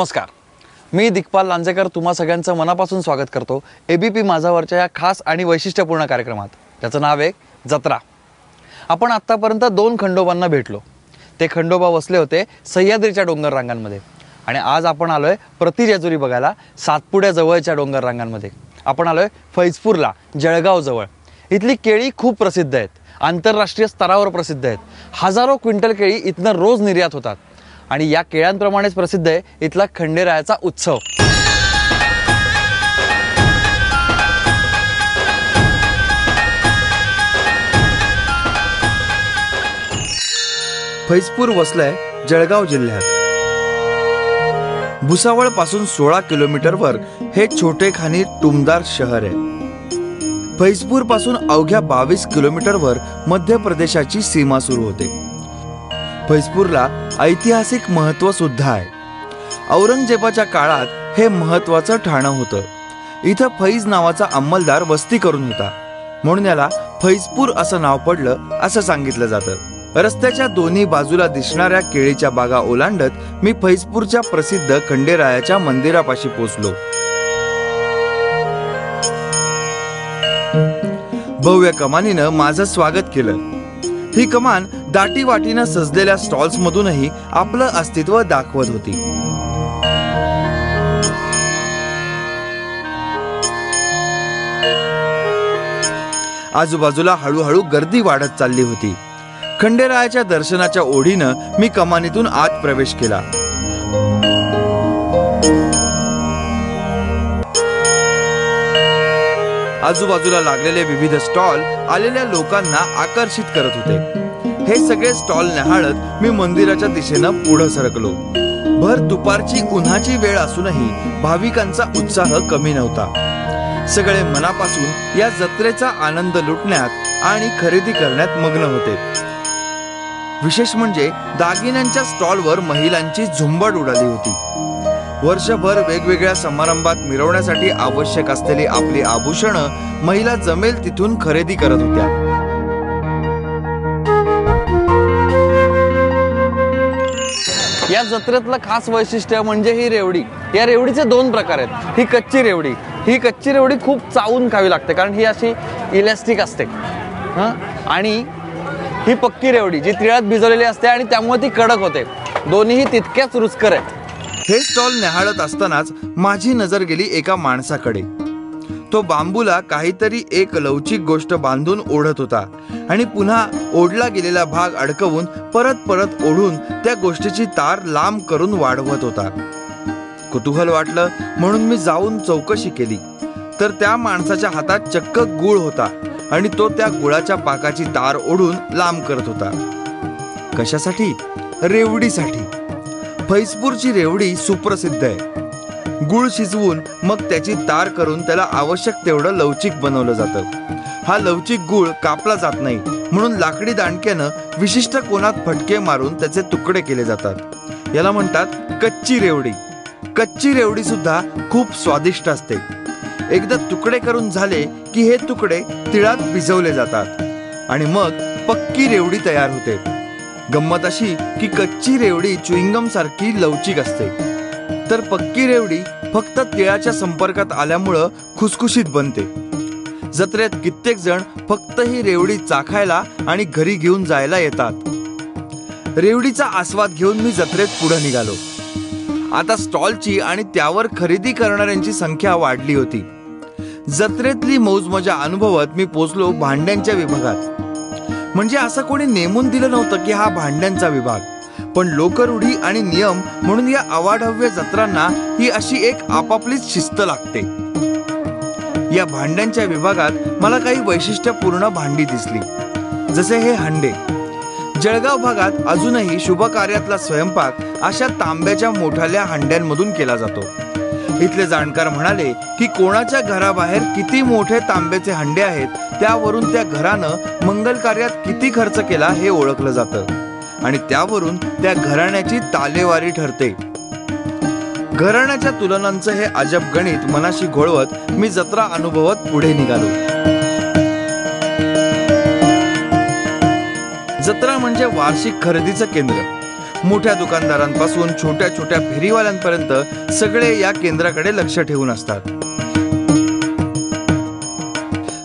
नमस्कार, मी दिग्पाल लांजेकर तुम्हा सगळ्यांचं मनापासून स्वागत करतो एबीपी माझावरच्या या खास आणि वैशिष्ट्यपूर्ण कार्यक्रमात, ज्याचं नाव आहे जत्रा। आपण आत्तापर्यंत 2 खंडोबांना भेटलो। ते खंडोबा वसले होते सह्याद्रीच्या डोंगर रांगांमध्ये आणि आज आपण आलोय प्रतिजेजुरी बघायला सातपुड्या जवळच्या डोंगर रांगांमध्ये। आपण आलोय फैजपूरला, जळगाव जवळ। इथली केळी खूप प्रसिद्ध आहेत, आंतरराष्ट्रीय स्तरावर प्रसिद्ध आहेत। हजारो क्विंटल केळी इथनं रोज निर्यात होतात आणि या केळ्यांप्रमाणेच प्रसिद्ध आहे इथला खंडेरायाचा उत्सव। फैजपूर वसलंय जळगाव जिल्ह्यात। भुसावळ पासून 16 किलोमीटरवर हे छोटेखानी टुमदार शहर आहे। फैजपूर पासून अवघ्या 22 किलोमीटरवर मध्य प्रदेशाची सीमा सुरू होते। फैजपूरला ऐतिहासिक महत्त्व सुद्धा आहे। औरंगजेबाच्या काळात हे महत्त्वाचं ठाणं होतं। इथं फैज नावाचा अंमलदार वस्ती करून होता, म्हणून याला फैजपूर असं नाव पडलं असं सांगितलं जातं। रस्त्याच्या दोन्ही बाजूला दिसणाऱ्या केळीच्या बागा ओलांडत मी फैजपूरच्या प्रसिद्ध खंडेरायाच्या मंदिरापाशी पोहोचलो। भव्य कमानीनं माझं स्वागत केलं। ही कमान दाटी वाटीनं सजलेल्या स्टॉल्स मधूनही आपलं अस्तित्व दाखवत होती। आजूबाजूला हळूहळू गर्दी वाढत चालली होती। खंडेरायाच्या दर्शनाच्या ओढीनं मी कमानीतून आत प्रवेश केला। आजूबाजूला लागलेले विविध स्टॉल आलेल्या लोकांना आकर्षित करत होते। हे सगळे स्टॉल निहाळत मी मंदिराच्या दिशेनं पुढे सरकलो। भर दुपारची उन्हाची वेळ असूनही भाविकांचा उत्साह कमी नव्हता। सगळे मनापासून या जत्रेचा आनंद लुटण्यात आणि खरेदी करण्यात मग्न होते। विशेष म्हणजे दागिन्यांच्या स्टॉलवर महिलांची झुंबड उडाली होती। वर्षभर वेगवेगळ्या समारंभात मिरवण्यासाठी आवश्यक असलेली आपली आभूषणं महिला जमेल तिथून खरेदी करत होत्या। या जत्रेतलं खास वैशिष्ट्य म्हणजे ही रेवडी। या रेवडीचे 2 प्रकार आहेत। ही कच्ची रेवडी खूप चावून खावी लागते, कारण ही अशी इलॅस्टिक असते। आणि ही पक्की रेवडी जी तिळात भिजवलेली असते आणि त्यामुळे ती कडक होते। दोन्हीही तितक्याच रुचकर आहेत। हे स्टॉल निहाळत असतानाच माझी नजर गेली एका माणसाकडे। तो बांबूला काहीतरी एक लवचिक गोष्ट बांधून ओढत होता आणि पुन्हा ओढला गेलेला भाग अडकवून परत ओढून त्या गोष्टीची तार लांब करून वाढवत होता। कुतूहल वाटलं म्हणून मी जाऊन चौकशी केली, तर त्या माणसाच्या हातात चक्क गुळ होता आणि तो त्या गुळाच्या पाकाची तार ओढून लांब करत होता। कशासाठी? रेवडीसाठी। फैजपूरची रेवडी सुप्रसिद्ध आहे। गुळ शिजवून मग त्याची तार करून त्याला आवश्यक तेवढं लवचिक बनवलं जातं। हा लवचिक गुळ कापला जात नाही, म्हणून लाकडी दांडक्यानं विशिष्ट कोनात फटके मारून त्याचे तुकडे केले जातात। याला म्हणतात कच्ची रेवडी। कच्ची रेवडी सुद्धा खूप स्वादिष्ट असते। एकदा तुकडे करून झाले की हे तुकडे तिळात भिजवले जातात आणि मग पक्की रेवडी तयार होते। गंमत अशी की कच्ची रेवडी च्युइंगम सारखी लवचिक असते, तर पक्की रेवडी फक्त तिळाच्या संपर्कात आल्यामुळं खुसखुशीत बनते। जत्रेत कित्येक जण फक्त ही रेवडी चाखायला आणि घरी घेऊन जायला येतात। रेवडीचा आस्वाद घेऊन मी जत्रेत पुढे निघालो। आता स्टॉलची आणि त्यावर खरेदी करणाऱ्यांची संख्या वाढली होती। जत्रेतली मौजमजा अनुभवत मी पोचलो भांड्यांच्या विभागात। म्हणजे असं कोणी नेमून दिलं नव्हतं की हा भांड्यांचा विभाग, पण लोकरूढी आणि नियम म्हणून या अवाढव्य जत्रांना ही अशी एक आपापलीच शिस्त लागते। या भांड्यांच्या विभागात मला काही वैशिष्ट्यपूर्ण भांडी दिसली, जसे हे हंडे। जळगाव भागात अजूनही शुभ कार्यातला स्वयंपाक अशा तांब्याच्या मोठाल्या हंड्यांमधून केला जातो। इथले जाणकार म्हणाले की कोणाच्या घराबाहेर किती मोठे तांब्याचे हंडे आहेत त्यावरून त्या घरानं मंगल कार्यात किती खर्च केला हे ओळखलं जातं आणि त्यावरून त्या घराण्याची तालेवारी ठरते। घराण्याच्या तुलनांचं हे अजब गणित मनाशी घोळवत मी जत्रा अनुभवत पुढे निघालो। जत्रा म्हणजे वार्षिक खरेदीचं केंद्र। मोठ्या दुकानदारांपासून छोट्या छोट्या फेरीवाल्यांपर्यंत सगळे या केंद्राकडे लक्ष ठेवून असतात.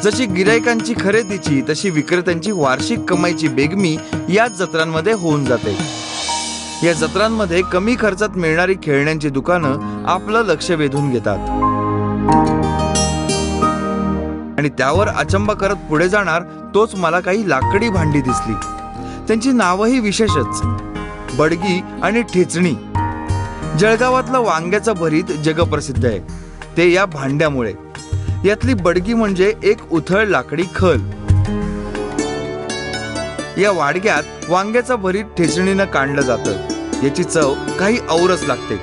जशी गिरायकांची खरेदीची तशी विक्रेत्यांची वार्षिक कमाईची बेगमी याच जत्रांमध्ये होऊन जाते. या जत्रांमध्ये कमी खर्चात मिळणारी खेळण्यांची दुकानं आपलं लक्ष वेधून घेतात आणि त्यावर अचंबा करत पुढे जाणार तोच मला काही लाकडी भांडी दिसली. त्यांची नावही विशेषच, बडगी आणि ठेचणी. जळगावातलं वांग्याचं भरीत जगप्रसिद्ध आहे, ते या भांड्यामुळे. यातली बडगी म्हणजे एक उथळ लाकडी खल. या वाडग्यात वांग्याचं भरीत ठेचणीनं काढलं जातं. याची चव काही औरच लागते.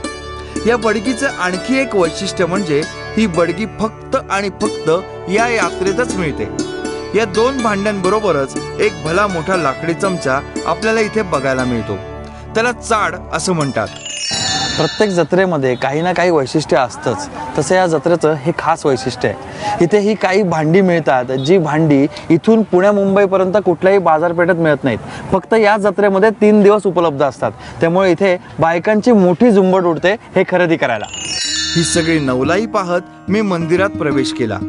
या बडगीचं आणखी एक वैशिष्ट्य म्हणजे ही बडगी फक्त आणि फक्त या यात्रेतच मिळते. या 2 भांड्यांबरोबरच एक भला मोठा लाकडी चमचा आपल्याला इथे बघायला मिळतो. त्याला चाड असं म्हणतात. प्रत्येक जत्रेमध्ये काही ना काही वैशिष्ट्य असतंच, तसं या जत्रेचं हे खास वैशिष्ट्य आहे. इथे ही काही भांडी मिळतात, जी भांडी इथून पुणे मुंबईपर्यंत कुठल्याही बाजारपेठेत मिळत नाहीत. फक्त या जत्रेमध्ये 3 दिवस उपलब्ध असतात. त्यामुळे इथे बायकांची मोठी झुंबड उडते हे खरेदी करायला. ही सगळी नवलाई पाहत मी मंदिरात प्रवेश केला.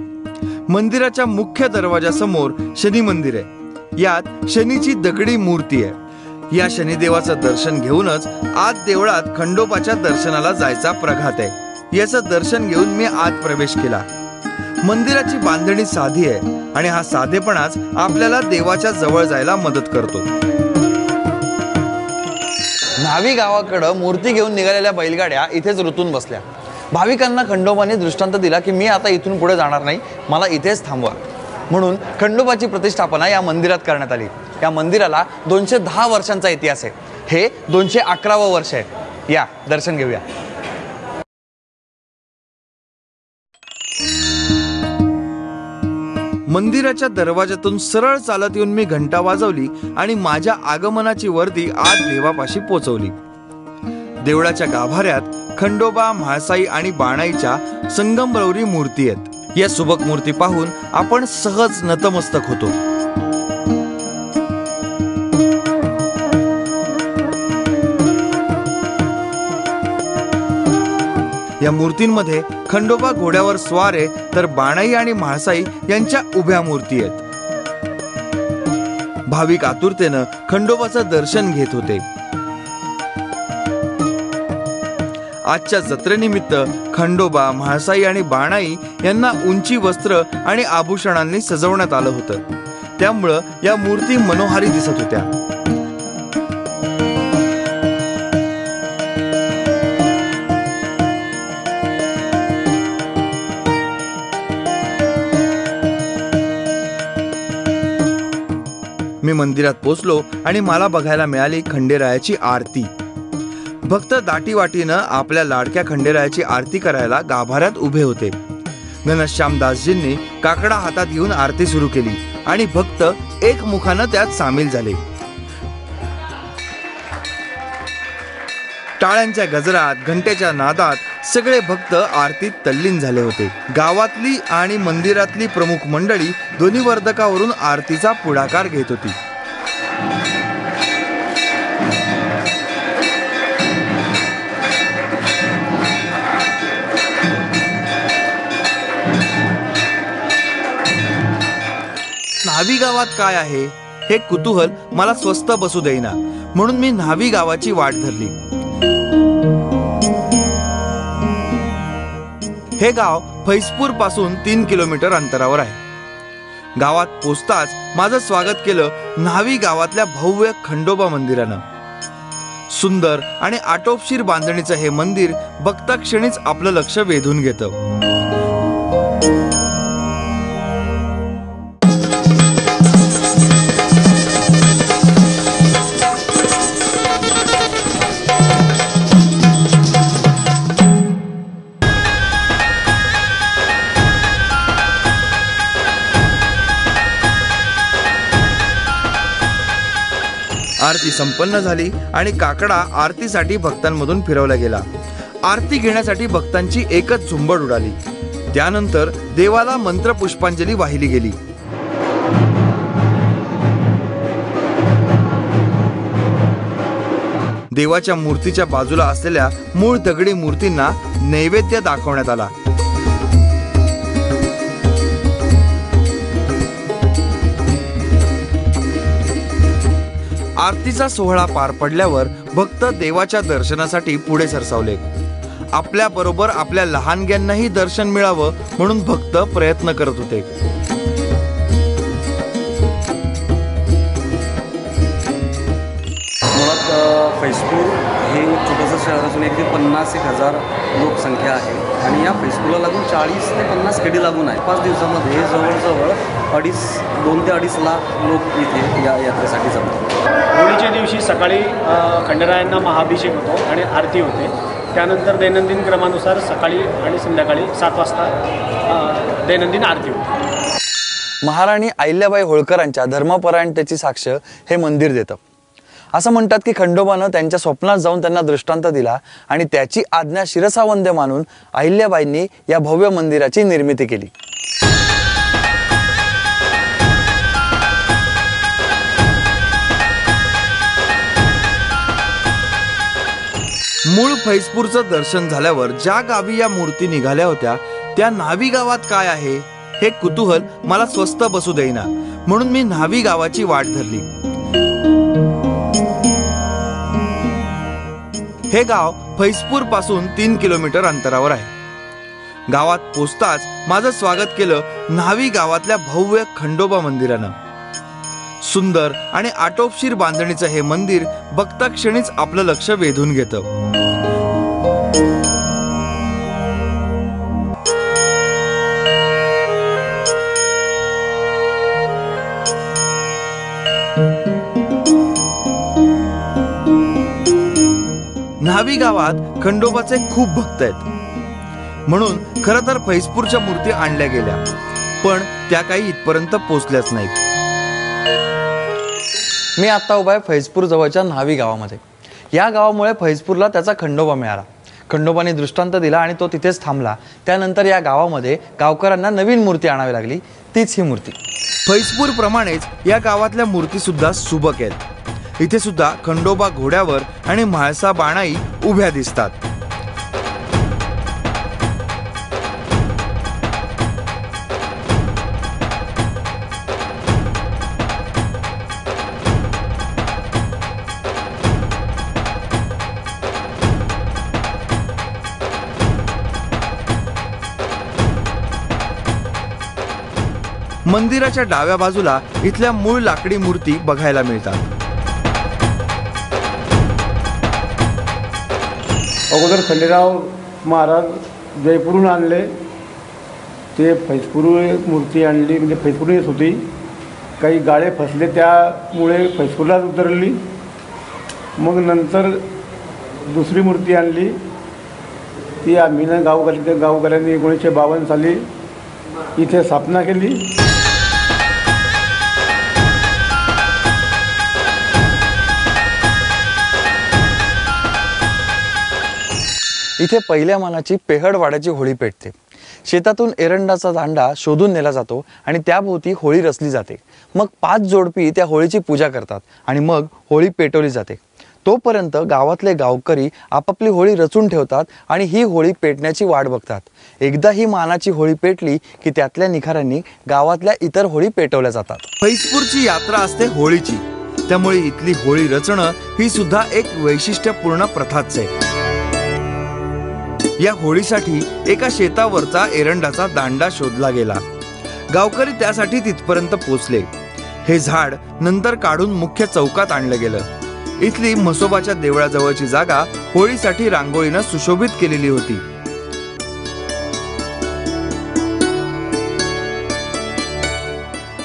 मंदिराच्या मुख्य दरवाजासमोर शनी मंदिर आहे. यात शनीची दगडी मूर्ती आहे. या शनिदेवाचं दर्शन घेऊनच आत देवळात खंडोबाच्या दर्शनाला जायचा प्रघात आहे. याचं दर्शन घेऊन मी आत प्रवेश केला. मंदिराची बांधणी साधी आहे आणि हा साधेपणाच आपल्याला देवाच्या जवळ जायला मदत करतो. न्हावी गावाकडं मूर्ती घेऊन निघालेल्या बैलगाड्या इथेच रुतून बसल्या. भाविकांना खंडोबाने दृष्टांत दिला की मी आता इथून पुढे जाणार नाही, मला इथेच थांबवा. म्हणून खंडोबाची प्रतिष्ठापना या मंदिरात करण्यात आली. या मंदिराला 210 वर्षांचा इतिहास आहे. हे 211वं वर्ष आहे. या दर्शन घेऊया. मंदिराच्या दरवाजातून सरळ चालत येऊन मी घंटा वाजवली आणि माझ्या आगमनाची वर्दी आत देवापाशी पोचवली. देवळाच्या गाभाऱ्यात खंडोबा, म्हाळसाई आणि बाणाईच्या संगमरवरी मूर्ती आहेत. या सुबक मूर्ती पाहून आपण सहज नतमस्तक होतो. या मूर्तींमध्ये खंडोबा घोड्यावर स्वार आहे, तर बाणाई आणि म्हाळसाई यांच्या उभ्या मूर्ती आहेत. भाविक आतुरतेनं खंडोबाचं दर्शन घेत होते. आजच्या जत्रेनिमित्त खंडोबा, म्हाळसाई आणि बाणाई यांना उंची वस्त्र आणि आभूषणांनी सजवण्यात आलं होतं. त्यामुळं या मूर्ती मनोहारी दिसत होत्या. मी मंदिरात पोचलो आणि मला बघायला मिळाली खंडेरायाची आरती. भक्त दाटीवाटीनं आपल्या लाडक्या खंडेरायाची आरती करायला गाभाऱ्यात उभे होते. घनश्यामदासजींनी काकडा हातात घेऊन आरती सुरू केली आणि भक्त एकमुखानं त्यात सामील झाले. टाळ्यांच्या गजरात, घंटेच्या नादात सगळे भक्त आरतीत तल्लीन झाले होते. गावातली आणि मंदिरातली प्रमुख मंडळी ध्वनिवर्धकावरून आरतीचा पुढाकार घेत होती. न्हावी गावात काय आहे हे कुतूहल मला स्वस्थ बसू देईना, म्हणून मी न्हावी गावाची वाट धरली. हे गाव फैजपूर पासून 3 किलोमीटर अंतरावर आहे. गावात पोचताच माझं स्वागत केलं न्हावी गावातल्या भव्य खंडोबा मंदिरानं. सुंदर आणि आटोपशीर बांधणीचं हे मंदिर बघता क्षणीच आपलं लक्ष वेधून घेतं. आरती संपन्न झाली आणि काकडा आरतीसाठी भक्तांमधून फिरवला गेला. आरती घेण्यासाठी भक्तांची एकच झुंबड उडाली. त्यानंतर देवाला मंत्र पुष्पांजली वाहिली गेली. देवाच्या मूर्तीच्या बाजूला असलेल्या मूळ दगडी मूर्तींना नैवेद्य दाखवण्यात आला. आरतीचा सोहळा पार पडल्यावर भक्त देवाच्या दर्शनासाठी पुढे सरसावले. आपल्या बरोबर आपल्या लहानग्यांनाही दर्शन मिळावं म्हणून भक्त प्रयत्न करत होते. मुळात फैजपूर हे छोटंसं शहर असून एक ते 50,000 लोकसंख्या आहे आणि या फैजपूरला लागून 40 ते 50 खेडी लागून आहे. 5 दिवसामध्ये जवळजवळ 2 ते 2.5 लाख लोक इथे या यात्रेसाठी जमतात. होळीच्या दिवशी सकाळी खंडेरायांना महाअभिषेक होतो आणि आरती होते. त्यानंतर दैनंदिन क्रमानुसार सकाळी आणि संध्याकाळी 7 वाजता दैनंदिन आरती होते. महाराणी अहिल्याबाई होळकरांच्या धर्मपरायणतेची साक्ष हे मंदिर देतं. असं म्हणतात की खंडोबानं त्यांच्या स्वप्नात जाऊन त्यांना दृष्टांत दिला आणि त्याची आज्ञा शिरसावंद्य मानून अहिल्याबाईंनी या भव्य मंदिराची निर्मिती केली. मूळ फैजपूरचं दर्शन झाल्यावर ज्या गावी या मूर्ती निघाल्या होत्या त्या न्हावी गावात काय आहे हे कुतूहल मला स्वस्थ बसू देईना, म्हणून मी न्हावी गावाची वाट धरली. हे गाव फैजपूर पासून 3 किलोमीटर अंतरावर आहे. गावात पोचताच माझं स्वागत केलं न्हावी गावातल्या भव्य खंडोबा मंदिरानं. सुंदर आणि आटोपशीर बांधणीचं हे मंदिर बघता क्षणीच आपलं लक्ष वेधून घेतं. न्हावी गावात खंडोबाचे खूप भक्त आहेत, म्हणून खरं तर फैजपूरच्या मूर्ती आणल्या गेल्या, पण त्या काही इथपर्यंत पोचल्याच नाहीत. मी आता उभा आहे फैजपूर जवळच्या न्हावी गावामध्ये. या गावामुळे फैजपूरला त्याचा खंडोबा मिळाला. खंडोबाने दृष्टांत दिला आणि तो तिथेच थांबला. त्यानंतर या गावामध्ये गावकऱ्यांना नवीन मूर्ती आणावी लागली, तीच ही मूर्ती. फैजपूर प्रमाणेच या गावातल्या मूर्ती सुद्धा सुबक आहेत. इथे सुद्धा खंडोबा घोड्यावर आणि म्हाळसा बाणाई उभ्या दिसतात. मंदिराच्या डाव्या बाजूला इथल्या मूळ लाकडी मूर्ती बघायला मिळतात. अगोदर खंडेराव महाराज जयपूरहून आणले, ते फैजपूर मूर्ती आणली, म्हणजे फैजपूर येत होती. काही गाळे फसले त्यामुळे फैजपूरलाच उतरली. मग नंतर दुसरी मूर्ती आणली, ती आम्ही गावकऱ्यांनी 1952 साली इथे स्थापना केली. इथे पहिल्या मानाची पेहडवाड्याची होळी पेटते. शेतातून एरंडाचा दांडा शोधून नेला जातो आणि त्याभोवती होळी रचली जाते. मग 5 जोडपी त्या होळीची पूजा करतात आणि मग होळी पेटवली जाते. तोपर्यंत गावातले गावकरी आपापली होळी रचून ठेवतात आणि ही होळी पेटण्याची वाट बघतात. एकदा ही मानाची होळी पेटली की त्यातल्या निखाऱ्यांनी गावातल्या इतर होळी पेटवल्या जातात. फैजपूरची यात्रा असते होळीची, त्यामुळे इथली होळी रचणं ही सुद्धा एक वैशिष्ट्यपूर्ण प्रथाच आहे. या होळीसाठी एका शेतावरचा एरंडाचा दांडा शोधला गेला. गावकरी त्यासाठी तिथपर्यंत पोचले. हे झाड नंतर काढून मुख्य चौकात आणलं गेलं. इथली म्हसोबाच्या देवळाजवळची जागा होळीसाठी रांगोळीनं सुशोभित केलेली होती.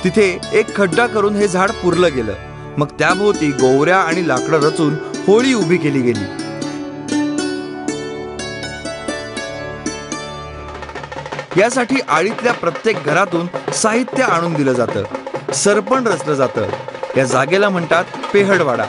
तिथे एक खड्डा करून हे झाड पुरलं गेलं. मग त्याभोवती गोवऱ्या आणि लाकडं रचून होळी उभी केली गेली. यासाठी आळीतल्या प्रत्येक घरातून साहित्य आणून दिलं जातं. सरपण रचलं जातं. या जागेला म्हणतात पेहडवाडा.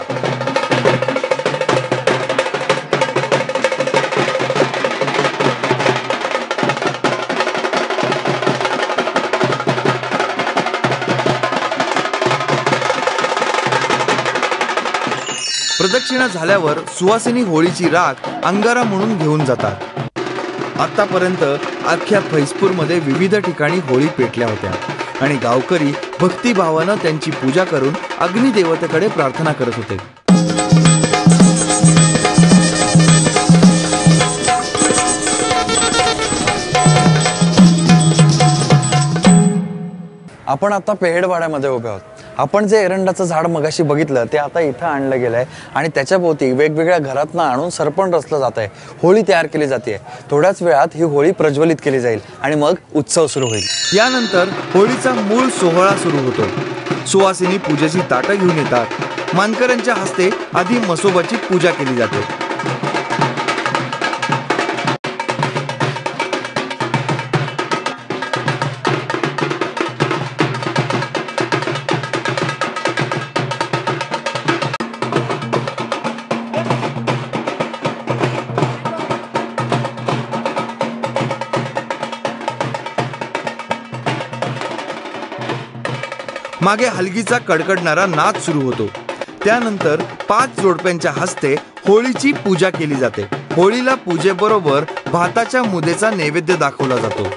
प्रदक्षिणा झाल्यावर सुवासिनी होळीची राख अंगारा म्हणून घेऊन जातात। आतापर्यंत अख्ख्या फैजपूरमध्ये विविध ठिकाणी होळी पेटल्या होत्या आणि गावकरी भक्तिभावानं त्यांची पूजा करून अग्निदेवतेकडे प्रार्थना करत होते। आपण आता पेहेडवाड्यामध्ये उभे आहोत। आपण जे एरंडाचं झाड मगाशी बघितलं ते आता इथं आणलं गेलंय आणि त्याच्याभोवती वेगवेगळ्या घरातनं आणून सरपण रचलं जात आहे, होळी तयार केली जाते। थोड्याच वेळात ही होळी प्रज्वलित केली जाईल आणि मग उत्सव सुरू होईल। यानंतर होळीचा मूळ सोहळा सुरू होतो। सुवासिनी पूजेची ताटं घेऊन येतात। मानकऱ्यांच्या हस्ते आधी मसोबाची पूजा केली जाते। मागे हलगीचा कडकडणारा नाद सुरू होतो। त्यानंतर 5 जोडप्यांच्या हस्ते होळीची पूजा केली जाते। होळीला पूजेबरोबर भाताच्या मुदेचा नैवेद्य दाखवला जातो।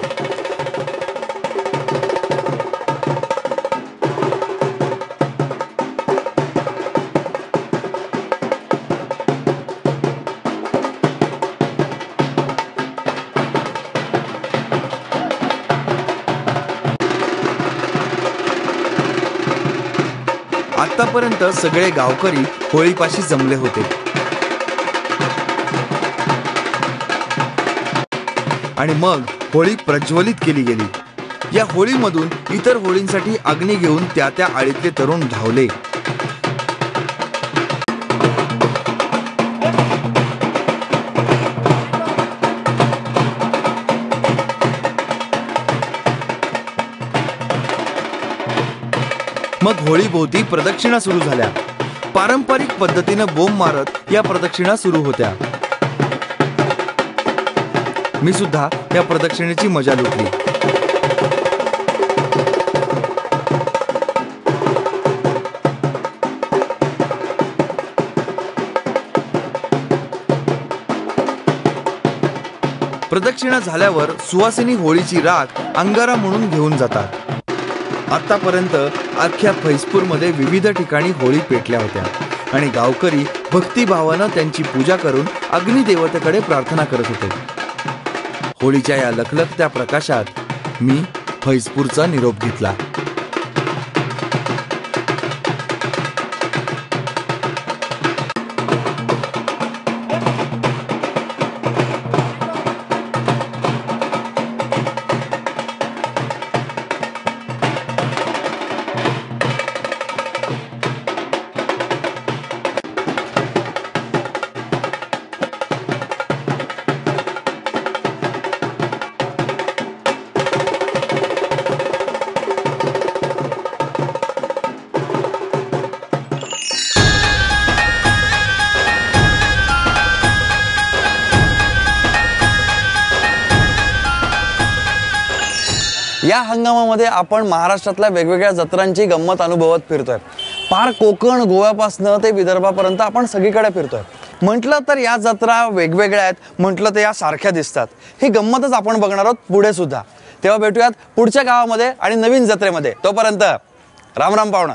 आतापर्यंत सगळे गावकरी होळीपाशी जमले होते आणि मग होळी प्रज्वलित केली गेली। या होळीमधून इतर होळींसाठी अग्नी घेऊन त्या त्या आळीतले तरुण धावले। मग होळीभोवती प्रदक्षिणा सुरू झाल्या। पारंपरिक पद्धतीनं बोंब मारत या प्रदक्षिणा सुरू होत्या। मी सुद्धा या प्रदक्षिणेची मजा लुटली। प्रदक्षिणा झाल्यावर सुवासिनी होळीची राख अंगारा म्हणून घेऊन जातात। आतापर्यंत अख्ख्या फैजपूरमध्ये विविध ठिकाणी होळी पेटल्या होत्या आणि गावकरी भक्तिभावानं त्यांची पूजा करून अग्निदेवतेकडे प्रार्थना करत होते। होळीच्या या लखलखत्या प्रकाशात मी फैजपूरचा निरोप घेतला। या हंगामामध्ये आपण महाराष्ट्रातल्या वेगवेगळ्या जत्रांची गंमत अनुभवत फिरतोय। पार कोकण गोव्यापासनं ते विदर्भापर्यंत आपण सगळीकडे फिरतोय। म्हटलं तर या जत्रा वेगवेगळ्या आहेत, म्हटलं तर या सारख्या दिसतात। ही गंमतच आपण बघणार आहोत पुढे सुद्धा। तेव्हा भेटूयात पुढच्या गावामध्ये आणि नवीन जत्रेमध्ये। तोपर्यंत राम राम पाहुणा।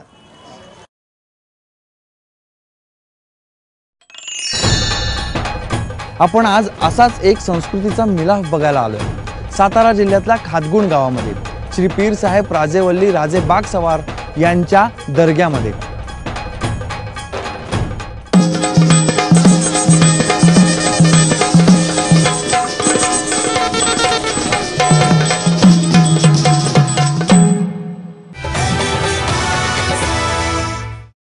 आपण आज असाच एक संस्कृतीचा मिलाफ बघायला आलोय सातारा जिल्ह्यातल्या खातगुण गावामध्ये श्री पीर साहेब राजेवल्ली राजे बाग सवार यांच्या दर्ग्यामध्ये।